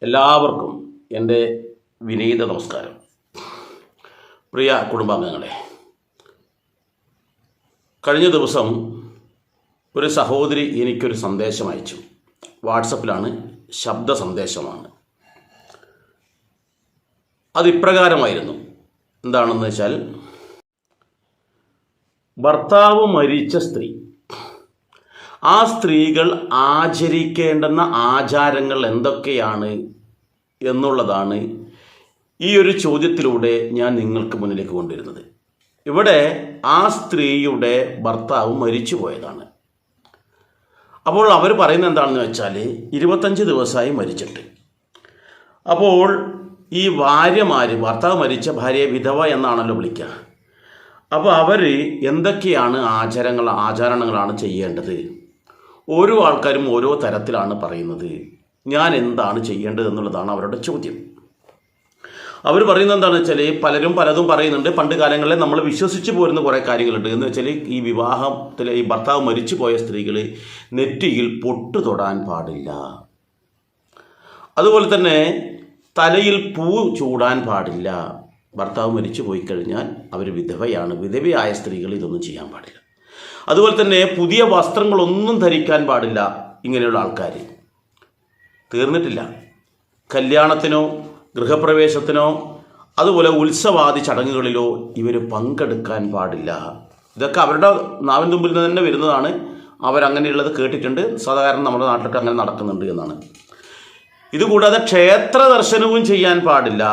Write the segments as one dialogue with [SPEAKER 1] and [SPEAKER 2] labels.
[SPEAKER 1] എല്ലാവർക്കും എൻ്റെ വിനീത നമസ്കാരം. പ്രിയ കുടുംബാംഗങ്ങളെ, കഴിഞ്ഞ ദിവസം ഒരു സഹോദരി എനിക്കൊരു സന്ദേശം അയച്ചു. വാട്സപ്പിലാണ്, ശബ്ദ സന്ദേശമാണ്. അത് ഇപ്രകാരമായിരുന്നു. എന്താണെന്ന് വെച്ചാൽ, ഭർത്താവ് മരിച്ച സ്ത്രീ, ആ സ്ത്രീകൾ ആചരിക്കേണ്ടുന്ന ആചാരങ്ങൾ എന്തൊക്കെയാണ് എന്നുള്ളതാണ് ഈ ഒരു ചോദ്യത്തിലൂടെ ഞാൻ നിങ്ങൾക്ക് മുന്നിലേക്ക് കൊണ്ടുവരുന്നത്. ഇവിടെ ആ സ്ത്രീയുടെ ഭർത്താവ് മരിച്ചു പോയതാണ്. അപ്പോൾ അവർ പറയുന്നത് എന്താണെന്ന് വെച്ചാൽ, 25 ദിവസമായി മരിച്ചിട്ട്. അപ്പോൾ ഈ ഭർത്താവ് മരിച്ച ഭാര്യയെ വിധവ എന്നാണല്ലോ വിളിക്കുക. അപ്പോൾ അവർ എന്തൊക്കെയാണ് ആചരണങ്ങളാണ് ചെയ്യേണ്ടത്? ഓരോ ആൾക്കാരും ഓരോ തരത്തിലാണ് പറയുന്നത്. ഞാൻ എന്താണ് ചെയ്യേണ്ടത് എന്നുള്ളതാണ് അവരുടെ ചോദ്യം. അവർ പറയുന്നത് എന്താണെന്ന് വെച്ചാൽ, പലരും പലതും പറയുന്നുണ്ട്. പണ്ട് കാലങ്ങളിൽ നമ്മൾ വിശ്വസിച്ച് പോരുന്ന കുറേ കാര്യങ്ങളുണ്ട്. എന്ന് വെച്ചാൽ, ഈ വിവാഹത്തിൽ ഈ ഭർത്താവ് മരിച്ചു പോയ സ്ത്രീകൾ നെറ്റിയിൽ പൊട്ട് തൊടാൻ പാടില്ല. അതുപോലെ തന്നെ തലയിൽ പൂ ചൂടാൻ പാടില്ല. ഭർത്താവ് മരിച്ചു പോയി കഴിഞ്ഞാൽ അവർ വിധവയാണ്. വിധവയായ സ്ത്രീകൾ ഇതൊന്നും ചെയ്യാൻ പാടില്ല. അതുപോലെ തന്നെ പുതിയ വസ്ത്രങ്ങളൊന്നും ധരിക്കാൻ പാടില്ല. ഇങ്ങനെയുള്ള ആൾക്കാർ തീർന്നിട്ടില്ല. കല്യാണത്തിനോ ഗൃഹപ്രവേശത്തിനോ അതുപോലെ ഉത്സവാദി ചടങ്ങുകളിലോ ഇവർ പങ്കെടുക്കാൻ പാടില്ല. ഇതൊക്കെ അവരുടെ നാവിൻ തുമ്പിൽ നിന്ന് തന്നെ വരുന്നതാണ്. അവരങ്ങനെയുള്ളത് കേട്ടിട്ടുണ്ട്. സാധാരണ നമ്മുടെ നാട്ടിലൊക്കെ അങ്ങനെ നടക്കുന്നുണ്ട് എന്നാണ്. ഇതുകൂടാതെ ക്ഷേത്ര ദർശനവും ചെയ്യാൻ പാടില്ല.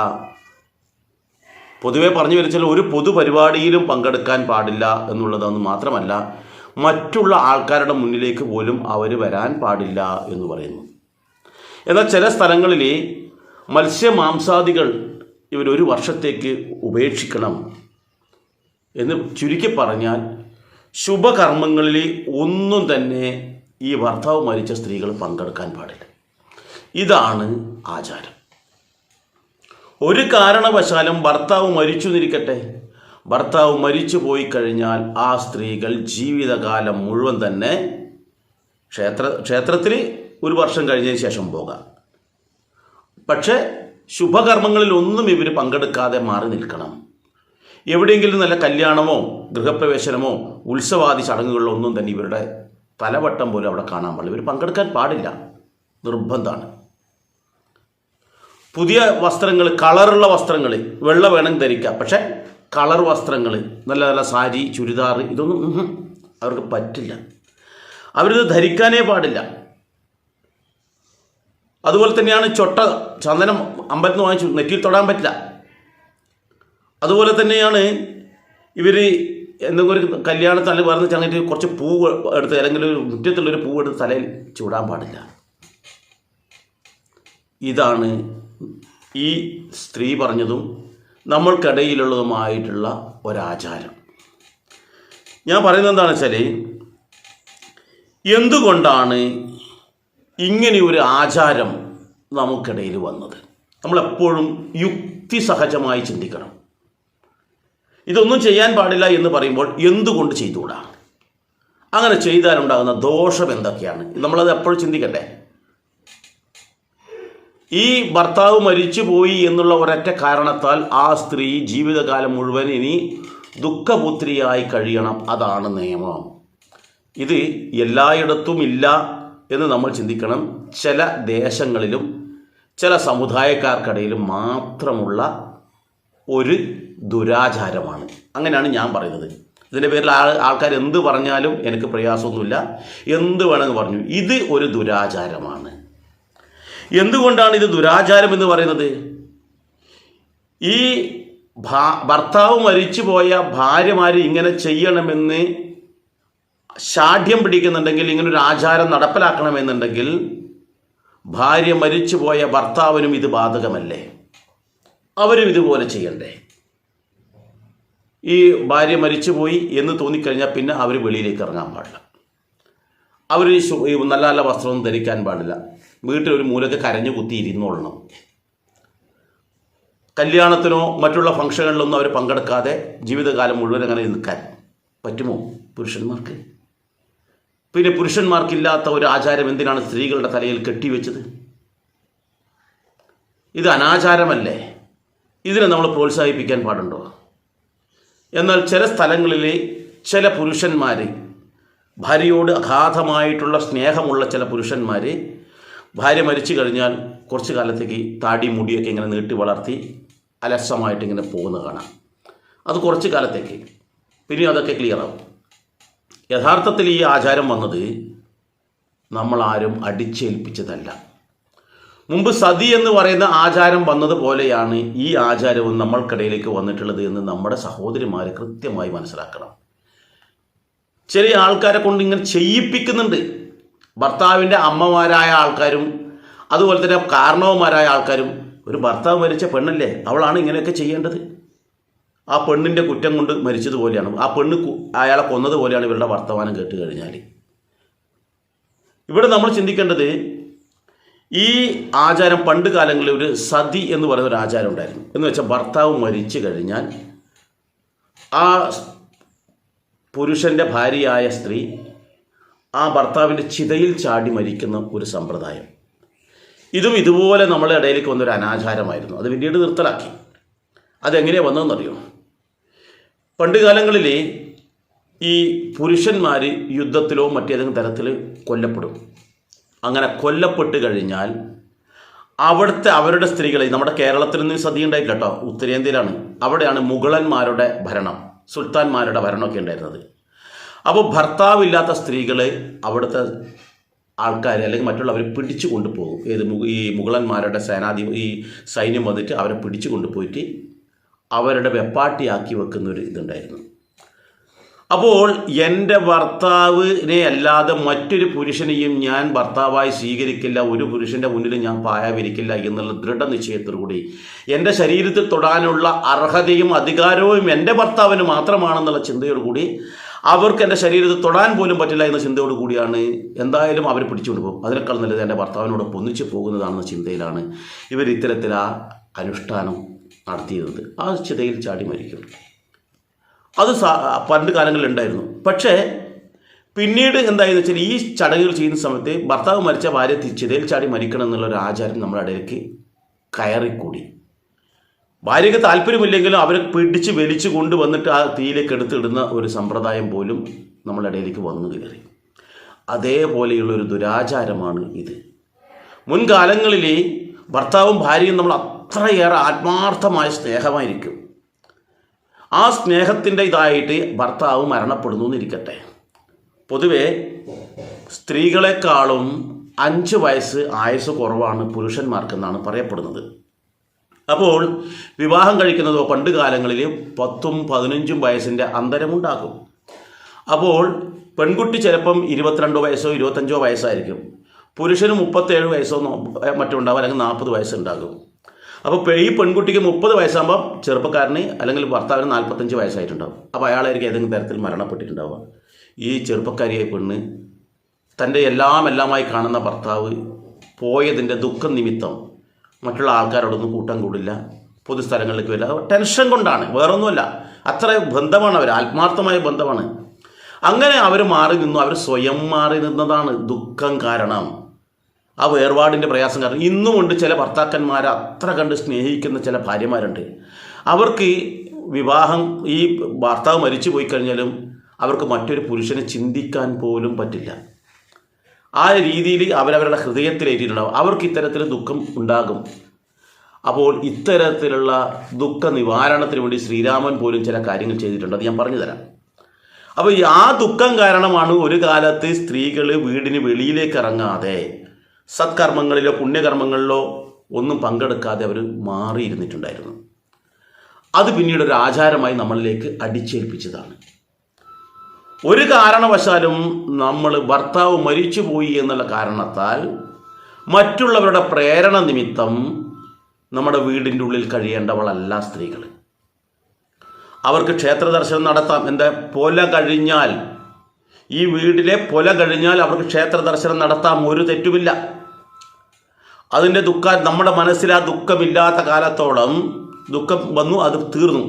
[SPEAKER 1] പൊതുവെ പറഞ്ഞു വരച്ചാൽ ഒരു പൊതുപരിപാടിയിലും പങ്കെടുക്കാൻ പാടില്ല എന്നുള്ളതെന്ന് മാത്രമല്ല, മറ്റുള്ള ആൾക്കാരുടെ മുന്നിലേക്ക് പോലും അവർ വരാൻ പാടില്ല എന്ന് പറയുന്നു. എന്നാൽ ചില സ്ഥലങ്ങളിൽ മത്സ്യമാംസാദികൾ ഇവരൊരു വർഷത്തേക്ക് ഉപേക്ഷിക്കണം എന്ന് ചുരുക്കി പറഞ്ഞാൽ, ശുഭകർമ്മങ്ങളിൽ ഒന്നും തന്നെ ഈ ഭർത്താവ് മരിച്ച സ്ത്രീകൾ പങ്കെടുക്കാൻ പാടില്ല. ഇതാണ് ആചാരം. ഒരു കാരണവശാലും ഭർത്താവ് മരിച്ചു എന്നിരിക്കട്ടെ, ഭർത്താവ് മരിച്ചു പോയി കഴിഞ്ഞാൽ ആ സ്ത്രീകൾ ജീവിതകാലം മുഴുവൻ തന്നെ ക്ഷേത്രത്തിൽ ഒരു വർഷം കഴിഞ്ഞതിന് ശേഷം പോകാം. പക്ഷേ ശുഭകർമ്മങ്ങളിൽ ഒന്നും ഇവർ പങ്കെടുക്കാതെ മാറി നിൽക്കണം. എവിടെയെങ്കിലും നല്ല കല്യാണമോ ഗൃഹപ്രവേശനമോ ഉത്സവാദി ചടങ്ങുകളിലോ ഒന്നും തന്നെ ഇവരുടെ തലവട്ടം പോലും അവിടെ കാണാൻ പാടില്ല. ഇവർ പങ്കെടുക്കാൻ പാടില്ല, നിർബന്ധമാണ്. പുതിയ വസ്ത്രങ്ങൾ, കളറുള്ള വസ്ത്രങ്ങൾ, വെള്ള വേണമെങ്കിൽ ധരിക്കാം. പക്ഷേ കളർ വസ്ത്രങ്ങൾ, നല്ല നല്ല സാരി, ചുരിദാർ, ഇതൊന്നും അവർക്ക് പറ്റില്ല. അവരിത് ധരിക്കാനേ പാടില്ല. അതുപോലെ തന്നെയാണ് ചന്ദനം അമ്പലത്തിൽ നിന്ന് വാങ്ങിച്ചു നെറ്റിയിൽ തൊടാൻ പറ്റില്ല. അതുപോലെ തന്നെയാണ് ഇവർ എന്തെങ്കിലും ഒരു കല്യാണത്തിൽ പറഞ്ഞ ചങ്ങറ്റ് കുറച്ച് പൂവ് എടുത്ത്, അല്ലെങ്കിൽ ഒരു മുറ്റത്തുള്ളൊരു പൂവ് എടുത്ത് തലയിൽ ചൂടാൻ പാടില്ല. ഇതാണ് ഈ സ്ത്രീ പറഞ്ഞതും നമ്മൾക്കിടയിലുള്ളതുമായിട്ടുള്ള ഒരാചാരം. ഞാൻ പറയുന്നത് എന്താണെന്ന് വെച്ചാൽ, എന്തുകൊണ്ടാണ് ഇങ്ങനെ ഒരു ആചാരം നമുക്കിടയിൽ വന്നത്? നമ്മളെപ്പോഴും യുക്തിസഹജമായി ചിന്തിക്കണം. ഇതൊന്നും ചെയ്യാൻ പാടില്ല എന്ന് പറയുമ്പോൾ എന്തുകൊണ്ട് ചെയ്തുകൂടാ? അങ്ങനെ ചെയ്താലുണ്ടാകുന്ന ദോഷം എന്തൊക്കെയാണ്? നമ്മളത് എപ്പോഴും ചിന്തിക്കണ്ടേ? ഈ ഭർത്താവ് മരിച്ചു പോയി എന്നുള്ള ഒരൊറ്റ കാരണത്താൽ ആ സ്ത്രീ ജീവിതകാലം മുഴുവൻ ഇനി ദുഃഖപുത്രിയായി കഴിയണം. അതാണ് നിയമം. ഇത് എല്ലായിടത്തും ഇല്ല എന്ന് നമ്മൾ ചിന്തിക്കണം. ചില ദേശങ്ങളിലും ചില സമുദായക്കാർക്കിടയിലും മാത്രമുള്ള ഒരു ദുരാചാരമാണ്. അങ്ങനെയാണ് ഞാൻ പറയുന്നത്. ഇതിൻ്റെ പേരിൽ ആൾക്കാർ എന്ത് പറഞ്ഞാലും എനിക്ക് പ്രയാസമൊന്നുമില്ല. എന്ത് വേണമെന്ന് പറഞ്ഞു, ഇത് ഒരു ദുരാചാരമാണ്. എന്തുകൊണ്ടാണ് ഇത് ദുരാചാരം എന്ന് പറയുന്നത്? ഈ ഭർത്താവ് മരിച്ചു പോയ ഭാര്യമാർ ഇങ്ങനെ ചെയ്യണമെന്ന് ശാഠ്യം പിടിക്കുന്നുണ്ടെങ്കിൽ, ഇങ്ങനൊരു ആചാരം നടപ്പിലാക്കണമെന്നുണ്ടെങ്കിൽ, ഭാര്യ മരിച്ചു പോയ ഭർത്താവിനും ഇത് ബാധകമല്ലേ? അവരും ഇതുപോലെ ചെയ്യണ്ടേ? ഈ ഭാര്യ മരിച്ചുപോയി എന്ന് തോന്നിക്കഴിഞ്ഞാൽ പിന്നെ അവർ വെളിയിലേക്ക് ഇറങ്ങാൻ പാടില്ല. അവർ നല്ല നല്ല വസ്ത്രമൊന്നും ധരിക്കാൻ പാടില്ല. വീട്ടിലൊരു മൂലക്ക് കരഞ്ഞു കുത്തി ഇരുന്നോളണം. കല്യാണത്തിനോ മറ്റുള്ള ഫംഗ്ഷനുകളിലൊന്നും അവർ പങ്കെടുക്കാതെ ജീവിതകാലം മുഴുവൻ അങ്ങനെ നിൽക്കാൻ പറ്റുമോ പുരുഷന്മാർക്ക്? പിന്നെ പുരുഷന്മാർക്കില്ലാത്ത ഒരു ആചാരം എന്തിനാണ് സ്ത്രീകളുടെ തലയിൽ കെട്ടിവെച്ചത്? ഇത് അനാചാരമല്ലേ? ഇതിനെ നമ്മൾ പ്രോത്സാഹിപ്പിക്കാൻ പാടുണ്ടോ? എന്നാൽ ചില സ്ഥലങ്ങളിൽ ചില പുരുഷന്മാർ, ഭാര്യയോട് അഗാധമായിട്ടുള്ള സ്നേഹമുള്ള ചില പുരുഷന്മാർ ഭാര്യ മരിച്ചു കഴിഞ്ഞാൽ കുറച്ച് കാലത്തേക്ക് താടി മുടിയൊക്കെ ഇങ്ങനെ നീട്ടി വളർത്തി അലസമായിട്ട് ഇങ്ങനെ പോകുന്നത് കാണാം. അത് കുറച്ച് കാലത്തേക്ക്, പിന്നെ അതൊക്കെ ക്ലിയറാവും. യഥാർത്ഥത്തിൽ ഈ ആചാരം വന്നത് നമ്മളാരും അടിച്ചേൽപ്പിച്ചതല്ല. മുമ്പ് സതി എന്ന് പറയുന്ന ആചാരം വന്നതുപോലെയാണ് ഈ ആചാരവും നമ്മൾക്കിടയിലേക്ക് വന്നിട്ടുള്ളത് എന്ന് നമ്മുടെ സഹോദരിമാർ കൃത്യമായി മനസ്സിലാക്കണം. ചില ആൾക്കാരെ കൊണ്ട് ഇങ്ങനെ ചെയ്യിപ്പിക്കുന്നുണ്ട്. ഭർത്താവിൻ്റെ അമ്മമാരായ ആൾക്കാരും അതുപോലെ തന്നെ കാരണവന്മാരായ ആൾക്കാരും, ഒരു ഭർത്താവ് മരിച്ച പെണ്ണല്ലേ, അവളാണ് ഇങ്ങനെയൊക്കെ ചെയ്യേണ്ടത്, ആ പെണ്ണിൻ്റെ കുറ്റം കൊണ്ട് മരിച്ചതുപോലെയാണ്, ആ പെണ്ണ് അയാളെ കൊന്നതുപോലെയാണ് ഇവരുടെ വർത്തമാനം കേട്ട് കഴിഞ്ഞാൽ. ഇവിടെ നമ്മൾ ചിന്തിക്കേണ്ടത്, ഈ ആചാരം പണ്ട് കാലങ്ങളിൽ ഒരു സതി എന്ന് പറയുന്ന ഒരു ആചാരം ഉണ്ടായിരുന്നു. എന്ന് വെച്ചാൽ ഭർത്താവ് മരിച്ചു കഴിഞ്ഞാൽ ആ പുരുഷൻ്റെ ഭാര്യയായ സ്ത്രീ ആ ഭർത്താവിൻ്റെ ചിതയിൽ ചാടി മരിക്കുന്ന ഒരു സമ്പ്രദായം. ഇതും ഇതുപോലെ നമ്മുടെ ഇടയിലേക്ക് വന്നൊരു അനാചാരമായിരുന്നു. അത് പിന്നീട് നിർത്തലാക്കി. അതെങ്ങനെയാണ് വന്നതെന്നറിയോ? പണ്ട് കാലങ്ങളിൽ ഈ പുരുഷന്മാർ യുദ്ധത്തിലോ മറ്റേതെങ്കിലും തരത്തിൽ കൊല്ലപ്പെടും. അങ്ങനെ കൊല്ലപ്പെട്ട് കഴിഞ്ഞാൽ അവരുടെ സ്ത്രീകളെ, നമ്മുടെ കേരളത്തിൽ നിന്ന് സതി ഉണ്ടായിട്ടില്ല കേട്ടോ, ഉത്തരേന്ത്യയിലാണ്, അവിടെയാണ് മുഗളന്മാരുടെ ഭരണം, സുൽത്താൻമാരുടെ ഭരണമൊക്കെ ഉണ്ടായിരുന്നത്. അപ്പോൾ ഭർത്താവില്ലാത്ത സ്ത്രീകളെ അവിടുത്തെ ആൾക്കാർ അല്ലെങ്കിൽ മറ്റുള്ളവർ പിടിച്ചു കൊണ്ടുപോകും. ഈ മുഗളന്മാരുടെ ഈ സൈന്യം വന്നിട്ട് അവരെ പിടിച്ചു കൊണ്ടുപോയിട്ട് അവരുടെ വെപ്പാട്ടിയാക്കി വെക്കുന്നൊരു ഇതുണ്ടായിരുന്നു. അപ്പോൾ എൻ്റെ ഭർത്താവിനെ അല്ലാതെ മറ്റൊരു പുരുഷനെയും ഞാൻ ഭർത്താവായി സ്വീകരിക്കില്ല, ഒരു പുരുഷൻ്റെ മുന്നിൽ ഞാൻ പായാവിരിക്കില്ല എന്നുള്ള ദൃഢനിശ്ചയത്തോടുകൂടി എൻ്റെ ശരീരത്തിൽ തൊടാനുള്ള അർഹതയും അധികാരവും എൻ്റെ ഭർത്താവിന് മാത്രമാണെന്നുള്ള ചിന്തയോടുകൂടി, അവർക്ക് എൻ്റെ ശരീരത്തിൽ തൊടാൻ പോലും പറ്റില്ല എന്ന ചിന്തയോട് കൂടിയാണ് എന്തായാലും അവർ പിടിച്ചുകൊണ്ട് പോകും. അതിനേക്കാൾ നല്ലത് എൻ്റെ ഭർത്താവിനോടൊപ്പം ഒന്നിച്ച് പോകുന്നതാണെന്ന ചിന്തയിലാണ് ഇവർ ഇത്തരത്തിൽ ആ അനുഷ്ഠാനം നടത്തിയിരുന്നത്. ആ ചിതയിൽ ചാടി മരിക്കും. അത് പണ്ട് കാലങ്ങളിൽ ഉണ്ടായിരുന്നു. പക്ഷേ പിന്നീട് എന്തായെന്ന് വെച്ചാൽ, ഈ ചടങ്ങുകൾ ചെയ്യുന്ന സമയത്ത് ഭർത്താവ് മരിച്ച ഭാര്യ ചിതയിൽ ചാടി മരിക്കണം എന്നുള്ളൊരു ആചാരം നമ്മുടെ ഇടയിലേക്ക് കയറിക്കൂടി. ഭാര്യയ്ക്ക് താല്പര്യമില്ലെങ്കിലും അവരെ പിടിച്ച് വലിച്ചു കൊണ്ടുവന്നിട്ട് ആ തീയിലേക്ക് എടുത്തിടുന്ന ഒരു സമ്പ്രദായം പോലും നമ്മുടെ ഇടയിലേക്ക് വന്നു കയറി. അതേപോലെയുള്ളൊരു ദുരാചാരമാണ് ഇത്. മുൻകാലങ്ങളിൽ ഭർത്താവും ഭാര്യയും നമ്മൾ അത്രയേറെ ആത്മാർത്ഥമായ സ്നേഹമായിരിക്കും. ആ സ്നേഹത്തിൻ്റെ ഇതായിട്ട് ഭർത്താവ് മരണപ്പെടുന്നു എന്നിരിക്കട്ടെ. പൊതുവെ സ്ത്രീകളെക്കാളും 5 വയസ്സ് ആയുസ് കുറവാണ് പുരുഷന്മാർക്കെന്നാണ് പറയപ്പെടുന്നത്. അപ്പോൾ വിവാഹം കഴിക്കുന്നതോ പണ്ട് കാലങ്ങളിൽ 10ഉം 15ഉം വയസ്സിൻ്റെ അന്തരമുണ്ടാകും. അപ്പോൾ പെൺകുട്ടി ചിലപ്പം 22 വയസ്സോ 25 വയസ്സായിരിക്കും, പുരുഷന് 37 വയസ്സോ മറ്റോ ഉണ്ടാവും, അല്ലെങ്കിൽ 40 വയസ്സുണ്ടാകും. അപ്പോൾ ഈ പെൺകുട്ടിക്ക് 30 വയസ്സാകുമ്പോൾ ചെറുപ്പക്കാരന് അല്ലെങ്കിൽ ഭർത്താവിന് 45 വയസ്സായിട്ടുണ്ടാവും. അപ്പോൾ അയാളായിരിക്കും ഏതെങ്കിലും തരത്തിൽ മരണപ്പെട്ടിട്ടുണ്ടാവുക. ഈ ചെറുപ്പക്കാരിയായ പെണ്ണ് തൻ്റെ എല്ലാമായി കാണുന്ന ഭർത്താവ് പോയതിൻ്റെ ദുഃഖം നിമിത്തം മറ്റുള്ള ആൾക്കാരോടൊന്നും കൂട്ടം കൂടില്ല, പൊതുസ്ഥലങ്ങളിലേക്ക് വരില്ല. ടെൻഷൻ കൊണ്ടാണ്, വേറൊന്നുമല്ല. അത്ര ബന്ധമാണ് അവർ, ആത്മാർത്ഥമായ ബന്ധമാണ്. അങ്ങനെ അവർ മാറി നിന്നു, അവർ സ്വയം മാറി നിന്നതാണ് ദുഃഖം കാരണം, ആ വേർപാടിൻ്റെ പ്രയാസം കാരണം. ഇന്നുമുണ്ട് ചില ഭർത്താക്കന്മാരെ അത്ര കണ്ട് സ്നേഹിക്കുന്ന ചില ഭാര്യമാരുണ്ട്. അവർക്ക് വിവാഹം, ഈ ഭർത്താവ് മരിച്ചു പോയി കഴിഞ്ഞാലും അവർക്ക് മറ്റൊരു പുരുഷനെ ചിന്തിക്കാൻ പോലും പറ്റില്ല. ആ രീതിയിൽ അവരവരുടെ ഹൃദയത്തിലേറ്റിട്ടുണ്ടാവും. അവർക്ക് ഇത്തരത്തിൽ ദുഃഖം ഉണ്ടാകും. അപ്പോൾ ഇത്തരത്തിലുള്ള ദുഃഖ നിവാരണത്തിന് വേണ്ടി ശ്രീരാമൻ പോലും ചില കാര്യങ്ങൾ ചെയ്തിട്ടുണ്ട്. അത് ഞാൻ പറഞ്ഞു തരാം. അപ്പോൾ ആ ദുഃഖം കാരണമാണ് ഒരു കാലത്ത് സ്ത്രീകൾ വീടിന് വെളിയിലേക്ക് ഇറങ്ങാതെ സത്കർമ്മങ്ങളിലോ പുണ്യകർമ്മങ്ങളിലോ ഒന്നും പങ്കെടുക്കാതെ അവർ മാറിയിരുന്നിട്ടുണ്ടായിരുന്നു. അത് പിന്നീട് ഒരു ആചാരമായി നമ്മളിലേക്ക് അടിച്ചേൽപ്പിച്ചതാണ്. ഒരു കാരണവശാലും നമ്മൾ ഭർത്താവ് മരിച്ചുപോയി എന്നുള്ള കാരണത്താൽ മറ്റുള്ളവരുടെ പ്രേരണ നിമിത്തം നമ്മുടെ വീടിൻ്റെ ഉള്ളിൽ കഴിയേണ്ടവളല്ല സ്ത്രീകൾ. അവർക്ക് ക്ഷേത്ര ദർശനം നടത്താം. എന്താ, പൊല കഴിഞ്ഞാൽ, ഈ വീട്ടിലെ പൊല കഴിഞ്ഞാൽ അവർക്ക് ക്ഷേത്ര ദർശനം നടത്താം, ഒരു തെറ്റുമില്ല. അതിൻ്റെ നമ്മുടെ മനസ്സിൽ ആ ദുഃഖമില്ലാത്ത കാലത്തോളം ദുഃഖം വന്നു, അത് തീർന്നു.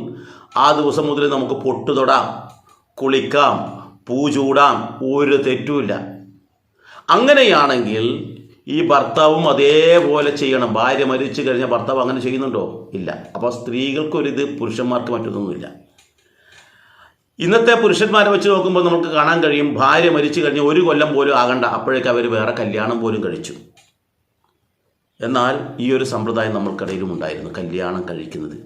[SPEAKER 1] ആ ദിവസം മുതൽ നമുക്ക് പൊട്ടു തൊടാം, കുളിക്കാം, പൂ ചൂടാം, ഒരു തെറ്റുമില്ല. അങ്ങനെയാണെങ്കിൽ ഈ ഭർത്താവും അതേപോലെ ചെയ്യണം. ഭാര്യ മരിച്ചു കഴിഞ്ഞാൽ ഭർത്താവ് അങ്ങനെ ചെയ്യുന്നുണ്ടോ? ഇല്ല. അപ്പോൾ സ്ത്രീകൾക്കൊരിത് പുരുഷന്മാർക്ക് മറ്റൊന്നുമില്ല. ഇന്നത്തെ പുരുഷന്മാരെ വെച്ച് നോക്കുമ്പോൾ നമുക്ക് കാണാൻ കഴിയും, ഭാര്യ മരിച്ചു കഴിഞ്ഞാൽ 1 കൊല്ലം പോലും ആകണ്ട അപ്പോഴേക്ക് അവർ വേറെ കല്യാണം പോലും കഴിച്ചു. എന്നാൽ ഈ ഒരു സമ്പ്രദായം നമ്മൾക്കിടയിലും ഉണ്ടായിരുന്നു, കല്യാണം കഴിക്കുന്നത്.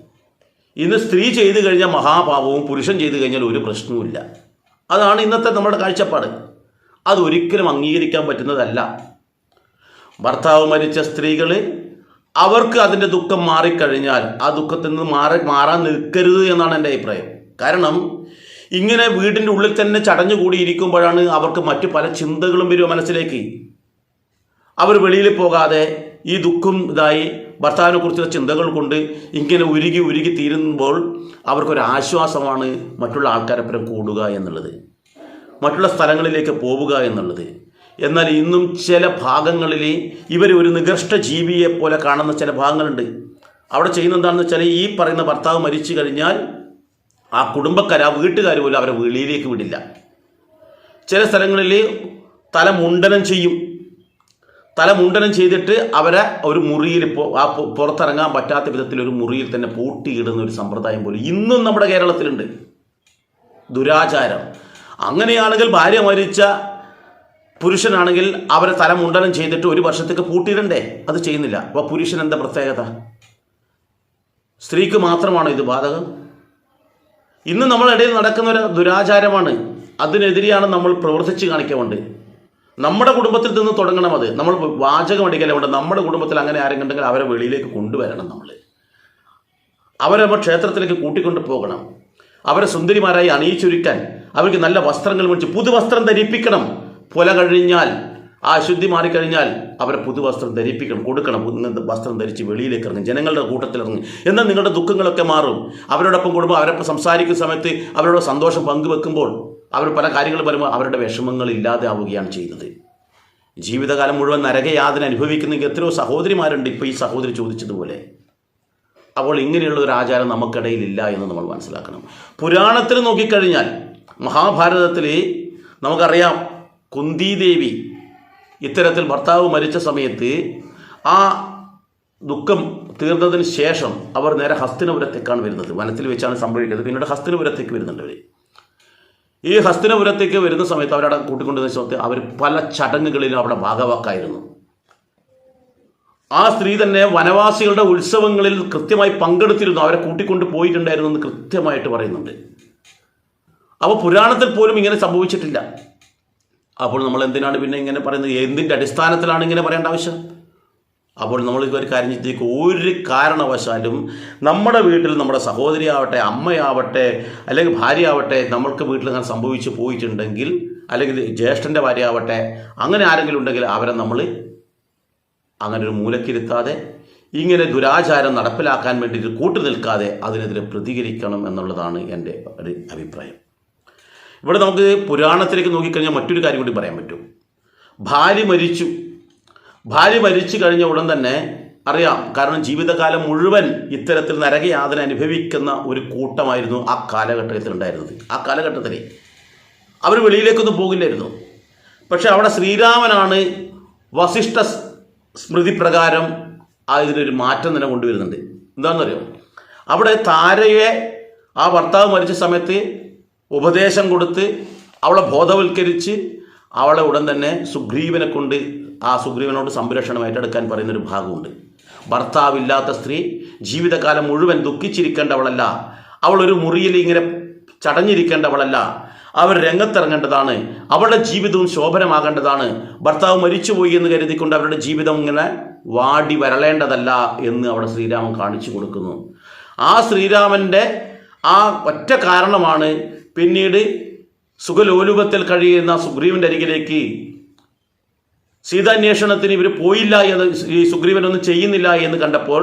[SPEAKER 1] ഇന്ന് സ്ത്രീ ചെയ്തു കഴിഞ്ഞാൽ മഹാപാപവും, പുരുഷൻ ചെയ്തു കഴിഞ്ഞാൽ ഒരു പ്രശ്നവുമില്ല. അതാണ് ഇന്നത്തെ നമ്മുടെ കാഴ്ചപ്പാട്. അതൊരിക്കലും അംഗീകരിക്കാൻ പറ്റുന്നതല്ല. ഭർത്താവ് മരിച്ച സ്ത്രീകൾ അവർക്ക് അതിൻ്റെ ദുഃഖം മാറിക്കഴിഞ്ഞാൽ ആ ദുഃഖത്തിൽ നിന്ന് മാറാൻ നിൽക്കരുത് എന്നാണ് എൻ്റെ അഭിപ്രായം. കാരണം ഇങ്ങനെ വീടിൻ്റെ ഉള്ളിൽ തന്നെ ചടഞ്ഞുകൂടിയിരിക്കുമ്പോഴാണ് അവർക്ക് മറ്റു പല ചിന്തകളും വരിക മനസ്സിലേക്ക്. അവർ വെളിയിൽ പോകാതെ ഈ ദുഃഖം ഭർത്താവിനെ കുറിച്ചുള്ള ചിന്തകൾ കൊണ്ട് ഇങ്ങനെ ഉരുകി തീരുമ്പോൾ അവർക്കൊരാശ്വാസമാണ് മറ്റുള്ള ആൾക്കാരപ്പുറം കൂടുക എന്നുള്ളത്, മറ്റുള്ള സ്ഥലങ്ങളിലേക്ക് പോവുക എന്നുള്ളത്. എന്നാൽ ഇന്നും ചില ഭാഗങ്ങളിൽ ഇവർ ഒരു നികൃഷ്ട ജീവിയെ പോലെ കാണുന്ന ചില ഭാഗങ്ങളുണ്ട്. അവിടെ ചെയ്യുന്ന എന്താണെന്ന് വെച്ചാൽ, ഈ പറയുന്ന ഭർത്താവ് മരിച്ചു കഴിഞ്ഞാൽ ആ കുടുംബക്കാർ, ആ വീട്ടുകാർ പോലും അവരെ വെളിയിലേക്ക് വിടില്ല. ചില സ്ഥലങ്ങളിൽ തല മുണ്ടനം ചെയ്യും. തല മുണ്ടനം ചെയ്തിട്ട് അവരെ ഒരു മുറിയിൽ പുറത്തിറങ്ങാൻ പറ്റാത്ത വിധത്തിൽ ഒരു മുറിയിൽ തന്നെ പൂട്ടിയിടുന്ന ഒരു സമ്പ്രദായം പോലും ഇന്നും നമ്മുടെ കേരളത്തിലുണ്ട്. ദുരാചാരം. അങ്ങനെയാണെങ്കിൽ ഭാര്യ മരിച്ച പുരുഷനാണെങ്കിൽ അവരെ തല മുണ്ടനം ചെയ്തിട്ട് 1 വർഷത്തേക്ക് പൂട്ടിയിടണ്ടേ? അത് ചെയ്യുന്നില്ല. അപ്പോൾ പുരുഷൻ എന്താ പ്രത്യേകത? സ്ത്രീക്ക് മാത്രമാണോ ഇത് ബാധകം? ഇന്ന് നമ്മളിടയിൽ നടക്കുന്ന ഒരു ദുരാചാരമാണ്. അതിനെതിരെയാണ് നമ്മൾ പ്രവർത്തിച്ച് കാണിക്കേണ്ടത്. നമ്മുടെ കുടുംബത്തിൽ നിന്ന് തുടങ്ങണം. അത് നമ്മൾ വാചകം അടിക്കലുണ്ട്. നമ്മുടെ കുടുംബത്തിൽ അങ്ങനെ ആരെങ്കിലും ഉണ്ടെങ്കിൽ അവരെ വെളിയിലേക്ക് കൊണ്ടുവരണം. അവരെ നമ്മൾ ക്ഷേത്രത്തിലേക്ക് കൂട്ടിക്കൊണ്ട് പോകണം. അവരെ സുന്ദരിമാരായി അണിയിച്ചൊരുക്കാൻ, അവർക്ക് നല്ല വസ്ത്രങ്ങൾ മേടിച്ച് പുതുവസ്ത്രം ധരിപ്പിക്കണം. പുല കഴിഞ്ഞാൽ, ആ അശുദ്ധി മാറിക്കഴിഞ്ഞാൽ അവരെ പുതുവസ്ത്രം ധരിപ്പിക്കണം, കൊടുക്കണം. വസ്ത്രം ധരിച്ച് വെളിയിലേക്ക് ഇറങ്ങും, ജനങ്ങളുടെ കൂട്ടത്തിൽ ഇറങ്ങും. എന്നാൽ നിങ്ങളുടെ ദുഃഖങ്ങളൊക്കെ മാറും. അവരോടൊപ്പം കൂടുമ്പോൾ, അവരൊപ്പം സംസാരിക്കുന്ന സമയത്ത് അവരോട് സന്തോഷം പങ്കുവെക്കുമ്പോൾ, അവർ പല കാര്യങ്ങൾ വരുമ്പോൾ അവരുടെ വിഷമങ്ങൾ ഇല്ലാതെ ആവുകയാണ് ചെയ്യുന്നത്. ജീവിതകാലം മുഴുവൻ നരകയാതന അനുഭവിക്കുന്ന എത്രയോ സഹോദരിമാരുണ്ട്. ഇപ്പോൾ ഈ സഹോദരി ചോദിച്ചതുപോലെ. അപ്പോൾ ഇങ്ങനെയുള്ള ഒരു ആചാരം നമുക്കിടയിലില്ല എന്ന് നമ്മൾ മനസ്സിലാക്കണം. പുരാണത്തിൽ നോക്കിക്കഴിഞ്ഞാൽ, മഹാഭാരതത്തിൽ നമുക്കറിയാം, കുന്തിദേവി ഇത്തരത്തിൽ ഭർത്താവ് മരിച്ച സമയത്ത് ആ ദുഃഖം തീർന്നതിന് ശേഷം അവർ നേരെ ഹസ്തിനപുരത്തേക്കാണ് വരുന്നത്. വനത്തിൽ വെച്ചാണ് സംഭവിക്കുന്നത്. പിന്നീട് ഹസ്തിനപുരത്തേക്ക് വരുന്നുണ്ട് അവർ. ഈ ഹസ്തിനപുരത്തേക്ക് വരുന്ന സമയത്ത് അവരവിടെ കൂട്ടിക്കൊണ്ടുവന്ന സമയത്ത് അവർ പല ചടങ്ങുകളിലും അവിടെ ഭാഗവാക്കായിരുന്നു. ആ സ്ത്രീ തന്നെ വനവാസികളുടെ ഉത്സവങ്ങളിൽ കൃത്യമായി പങ്കെടുത്തിരുന്നു. അവരെ കൂട്ടിക്കൊണ്ട് പോയിട്ടുണ്ടായിരുന്നു എന്ന് കൃത്യമായിട്ട് പറയുന്നുണ്ട്. അപ്പോൾ പുരാണത്തിൽ പോലും ഇങ്ങനെ സംഭവിച്ചിട്ടില്ല. അപ്പോൾ നമ്മൾ എന്തിനാണ് പിന്നെ ഇങ്ങനെ പറയുന്നത്? എന്തിൻ്റെ അടിസ്ഥാനത്തിലാണ് ഇങ്ങനെ പറയേണ്ട ആവശ്യം? അപ്പോൾ നമ്മൾ ഒരു കാര്യം ചിന്തിക്കും, ഒരു കാരണവശാലും നമ്മുടെ വീട്ടിൽ നമ്മുടെ സഹോദരിയാവട്ടെ, അമ്മയാവട്ടെ, അല്ലെങ്കിൽ ഭാര്യയാവട്ടെ, നമ്മൾക്ക് വീട്ടിൽ അങ്ങനെ സംഭവിച്ചു പോയിട്ടുണ്ടെങ്കിൽ, അല്ലെങ്കിൽ ജ്യേഷ്ഠൻ്റെ ഭാര്യയാവട്ടെ, അങ്ങനെ ആരെങ്കിലും ഉണ്ടെങ്കിൽ അവരെ നമ്മൾ അങ്ങനെ ഒരു മൂലക്കിരുത്താതെ, ഇങ്ങനെ ദുരാചാരം നടപ്പിലാക്കാൻ വേണ്ടിയിട്ട് കൂട്ടു നിൽക്കാതെ അതിനെതിരെ പ്രതികരിക്കണം എന്നുള്ളതാണ് എൻ്റെ ഒരു അഭിപ്രായം. ഇവിടെ നമുക്ക് പുരാണത്തിലേക്ക് നോക്കിക്കഴിഞ്ഞാൽ മറ്റൊരു കാര്യം കൂടി പറയാൻ പറ്റും. ഭാര്യ മരിച്ചു കഴിഞ്ഞ ഉടൻ തന്നെ അറിയാം. കാരണം ജീവിതകാലം മുഴുവൻ ഇത്തരത്തിൽ നരകയാതന അനുഭവിക്കുന്ന ഒരു കൂട്ടമായിരുന്നു ആ കാലഘട്ടത്തിൽ ഉണ്ടായിരുന്നത്. ആ കാലഘട്ടത്തിൽ അവർ വെളിയിലേക്കൊന്നും പോകില്ലായിരുന്നു. പക്ഷെ അവിടെ ശ്രീരാമനാണ് വസിഷ്ഠ സ്മൃതി പ്രകാരം ഇതിനൊരു മാറ്റം തന്നെ കൊണ്ടുവരുന്നുണ്ട്. എന്താണെന്നറിയോ? അവിടെ താരയെ ആ ഭർത്താവ് മരിച്ച സമയത്ത് ഉപദേശം കൊടുത്ത് അവളെ ബോധവൽക്കരിച്ച് അവളെ ഉടൻ തന്നെ സുഗ്രീവനെ കൊണ്ട് ആ സുഗ്രീവനോട് സംരക്ഷണം ഏറ്റെടുക്കാൻ പറയുന്നൊരു ഭാഗമുണ്ട്. ഭർത്താവില്ലാത്ത സ്ത്രീ ജീവിതകാലം മുഴുവൻ ദുഃഖിച്ചിരിക്കേണ്ടവളല്ല. അവളൊരു മുറിയിൽ ഇങ്ങനെ ചടഞ്ഞിരിക്കേണ്ടവളല്ല. അവർ രംഗത്തിറങ്ങേണ്ടതാണ്. അവരുടെ ജീവിതവും ശോഭനമാകേണ്ടതാണ്. ഭർത്താവ് മരിച്ചുപോയി എന്ന് കരുതിക്കൊണ്ട് അവരുടെ ജീവിതം ഇങ്ങനെ വാടി വരളേണ്ടതല്ല എന്ന് അവിടെ ശ്രീരാമൻ കാണിച്ചു കൊടുക്കുന്നു. ആ ശ്രീരാമൻ്റെ ആ ഒറ്റ കാരണമാണ് പിന്നീട് സുഖലോലുപത്തിൽ കഴിയുന്ന സുഗ്രീവൻ്റെ അരികിലേക്ക് സീതാന്വേഷണത്തിന് ഇവർ പോയില്ല എന്ന്, ഈ സുഗ്രീവനൊന്നും ചെയ്യുന്നില്ല എന്ന് കണ്ടപ്പോൾ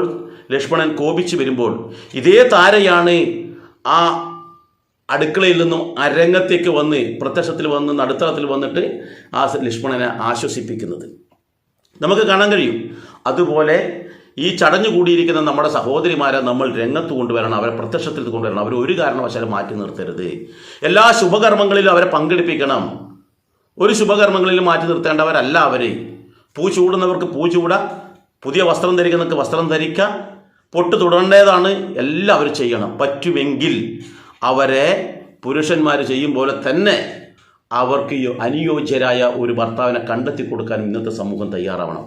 [SPEAKER 1] ലക്ഷ്മണൻ കോപിച്ചു വരുമ്പോൾ ഇതേ താരയാണ് ആ അടുക്കളയിൽ നിന്നും അരങ്ങത്തേക്ക് വന്ന് പ്രത്യക്ഷത്തിൽ വന്ന് നടുത്തളത്തിൽ വന്നിട്ട് ആ ലക്ഷ്മണനെ ആശ്വസിപ്പിക്കുന്നത് നമുക്ക് കാണാൻ കഴിയും. അതുപോലെ ഈ ചടഞ്ഞു കൂടിയിരിക്കുന്ന നമ്മുടെ സഹോദരിമാരെ നമ്മൾ രംഗത്ത് കൊണ്ടുവരണം, അവരെ പ്രത്യക്ഷത്തിൽ കൊണ്ടുവരണം. അവർ ഒരു കാരണവശാലും മാറ്റി നിർത്തരുത്. എല്ലാ ശുഭകർമ്മങ്ങളിലും അവരെ പങ്കെടുപ്പിക്കണം. ഒരു ശുഭകർമ്മങ്ങളിലും മാറ്റി നിർത്തേണ്ടവരല്ല അവർ. പൂ ചൂടുന്നവർക്ക് പൂ ചൂടാം, പുതിയ വസ്ത്രം ധരിക്കുന്നവർക്ക് വസ്ത്രം ധരിക്കാം, പൊട്ട് തുടരേണ്ടതാണ്, എല്ലാവരും ചെയ്യണം. പറ്റുമെങ്കിൽ അവരെ പുരുഷന്മാർ ചെയ്യും പോലെ തന്നെ അവർക്ക് അനുയോജ്യരായ ഒരു ഭർത്താവിനെ കണ്ടെത്തി കൊടുക്കാൻ ഇന്നത്തെ സമൂഹം തയ്യാറാവണം.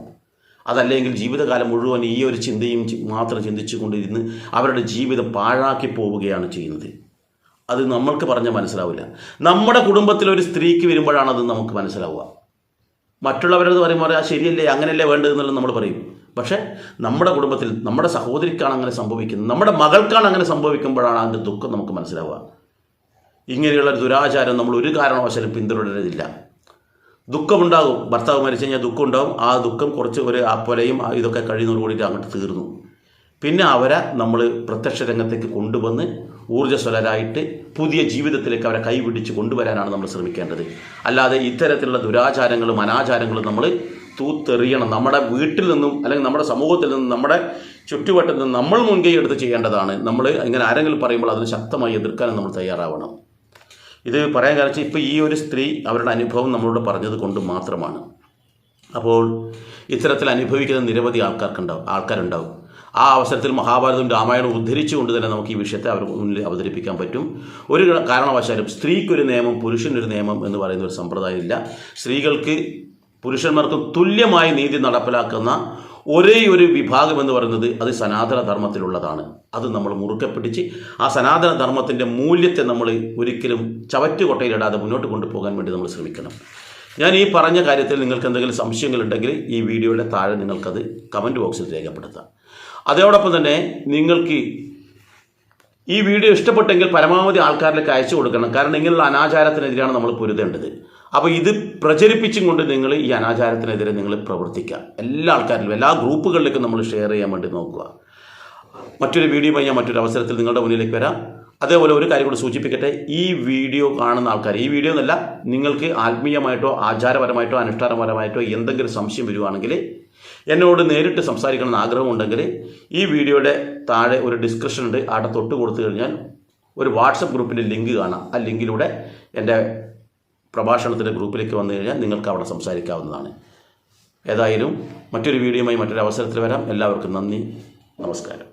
[SPEAKER 1] അതല്ലെങ്കിൽ ജീവിതകാലം മുഴുവൻ ഈ ഒരു ചിന്തയും മാത്രം ചിന്തിച്ചു കൊണ്ടിരുന്ന് അവരുടെ ജീവിതം പാഴാക്കി പോവുകയാണ് ചെയ്യുന്നത്. അത് നമ്മൾക്ക് പറഞ്ഞാൽ മനസ്സിലാവില്ല. നമ്മുടെ കുടുംബത്തിൽ ഒരു സ്ത്രീക്ക് വരുമ്പോഴാണ് അത് നമുക്ക് മനസ്സിലാവുക. മറ്റുള്ളവരത് പറയുമ്പോൾ ആ ശരിയല്ലേ, അങ്ങനെയല്ലേ വേണ്ടതെന്നുള്ളത് നമ്മൾ പറയും. പക്ഷേ നമ്മുടെ കുടുംബത്തിൽ നമ്മുടെ സഹോദരിക്കാണ് അങ്ങനെ സംഭവിക്കുന്നത്, നമ്മുടെ മകൾക്കാണ് അങ്ങനെ സംഭവിക്കുമ്പോഴാണ് അതിൻ്റെ ദുഃഖം നമുക്ക് മനസ്സിലാവുക. ഇങ്ങനെയുള്ള ദുരാചാരം നമ്മൾ ഒരു കാരണവശാലും പിന്തുടരരുതില്ല. ദുഃഖമുണ്ടാകും, ഭർത്താവ് മരിച്ചു കഴിഞ്ഞാൽ ദുഃഖം ഉണ്ടാകും. ആ ദുഃഖം കുറച്ച് ഒരു ആപ്പൊലയും ഇതൊക്കെ കഴിയുന്നതോട് കൂടിയിട്ട് അങ്ങോട്ട് തീർന്നു. പിന്നെ അവരെ നമ്മൾ പ്രത്യക്ഷ രംഗത്തേക്ക് കൊണ്ടുവന്ന് ഊർജ്ജസ്വലരായിട്ട് പുതിയ ജീവിതത്തിലേക്ക് അവരെ കൈപിടിച്ച് കൊണ്ടുവരാനാണ് നമ്മൾ ശ്രമിക്കേണ്ടത്. അല്ലാതെ ഇത്തരത്തിലുള്ള ദുരാചാരങ്ങളും അനാചാരങ്ങളും നമ്മൾ തൂത്തെറിയണം. നമ്മുടെ വീട്ടിൽ നിന്നും അല്ലെങ്കിൽ നമ്മുടെ സമൂഹത്തിൽ നിന്നും നമ്മുടെ ചുറ്റുവട്ടത്തിൽ നിന്നും നമ്മൾ മുൻകൈ എടുത്ത് ചെയ്യേണ്ടതാണ്. നമ്മൾ ഇങ്ങനെ ആരെങ്കിലും പറയുമ്പോൾ അതിന് ശക്തമായി എതിർക്കാനും നമ്മൾ തയ്യാറാവണം. ഇത് പറയാൻ കാരണം ഇപ്പോൾ ഈ ഒരു സ്ത്രീ അവരുടെ അനുഭവം നമ്മളോട് പറഞ്ഞത് കൊണ്ട് മാത്രമാണ്. അപ്പോൾ ഇത്തരത്തിൽ അനുഭവിക്കുന്ന നിരവധി ആൾക്കാരുണ്ടാവും. ആ അവസരത്തിൽ മഹാഭാരതവും രാമായണവും ഉദ്ധരിച്ചുകൊണ്ട് തന്നെ നമുക്ക് ഈ വിഷയത്തെ അവർ മുന്നിൽ അവതരിപ്പിക്കാൻ പറ്റും. ഒരു കാരണവശാലും സ്ത്രീക്കൊരു നിയമം പുരുഷനൊരു നിയമം എന്ന് പറയുന്ന ഒരു സമ്പ്രദായം ഇല്ല. സ്ത്രീകൾക്ക് പുരുഷന്മാർക്കും തുല്യമായി നീതി നടപ്പിലാക്കുന്ന ഒരേ ഒരു വിഭാഗം എന്ന് പറയുന്നത് അത് സനാതന ധർമ്മത്തിലുള്ളതാണ്. അത് നമ്മൾ മുറുകെ പിടിച്ച് ആ സനാതന ധർമ്മത്തിൻ്റെ മൂല്യത്തെ നമ്മൾ ഒരിക്കലും ചവറ്റുകൊട്ടയിലിടാതെ മുന്നോട്ട് കൊണ്ടുപോകാൻ വേണ്ടി നമ്മൾ ശ്രമിക്കണം. ഞാൻ ഈ പറഞ്ഞ കാര്യത്തിൽ നിങ്ങൾക്ക് എന്തെങ്കിലും സംശയങ്ങളുണ്ടെങ്കിൽ ഈ വീഡിയോയുടെ താഴെ നിങ്ങൾക്കത് കമൻറ്റ് ബോക്സിൽ രേഖപ്പെടുത്താം. അതോടൊപ്പം തന്നെ നിങ്ങൾക്ക് ഈ വീഡിയോ ഇഷ്ടപ്പെട്ടെങ്കിൽ പരമാവധി ആൾക്കാരിലേക്ക് അയച്ചു കൊടുക്കണം. കാരണം ഇങ്ങനെയുള്ള അനാചാരത്തിനെതിരെയാണ് നമ്മൾ പൊരുതേണ്ടത്. അപ്പോൾ ഇത് പ്രചരിപ്പിച്ചും കൊണ്ട് നിങ്ങൾ ഈ അനാചാരത്തിനെതിരെ നിങ്ങൾ പ്രവർത്തിക്കുക. എല്ലാ ആൾക്കാരിലും എല്ലാ ഗ്രൂപ്പുകളിലേക്കും നമ്മൾ ഷെയർ ചെയ്യാൻ വേണ്ടി നോക്കുക. മറ്റൊരു വീഡിയോയുമായി ഞാൻ മറ്റൊരു അവസരത്തിൽ നിങ്ങളുടെ മുന്നിലേക്ക് വരാം. അതേപോലെ ഒരു കാര്യം കൂടി സൂചിപ്പിക്കട്ടെ, ഈ വീഡിയോ കാണുന്ന ആൾക്കാർ, ഈ വീഡിയോ എന്നല്ല, നിങ്ങൾക്ക് ആത്മീയമായിട്ടോ ആചാരപരമായിട്ടോ അനുഷ്ഠാനപരമായിട്ടോ എന്തെങ്കിലും സംശയം വരുവാണെങ്കിൽ എന്നോട് നേരിട്ട് സംസാരിക്കണമെന്ന് ആഗ്രഹമുണ്ടെങ്കിൽ ഈ വീഡിയോയുടെ താഴെ ഒരു ഡിസ്ക്രിപ്ഷൻ ഉണ്ട്. അവിടെ തൊട്ട് കൊടുത്തു കഴിഞ്ഞാൽ ഒരു വാട്സപ്പ് ഗ്രൂപ്പിൻ്റെ ലിങ്ക് കാണാം. ആ ലിങ്കിലൂടെ എൻ്റെ പ്രഭാഷണത്തിൻ്റെ ഗ്രൂപ്പിലേക്ക് വന്നു കഴിഞ്ഞാൽ നിങ്ങൾക്ക് അവിടെ സംസാരിക്കാവുന്നതാണ്. ഏതായാലും മറ്റൊരു വീഡിയോയുമായി മറ്റൊരു അവസരത്തിൽ വരാം. എല്ലാവർക്കും നന്ദി, നമസ്കാരം.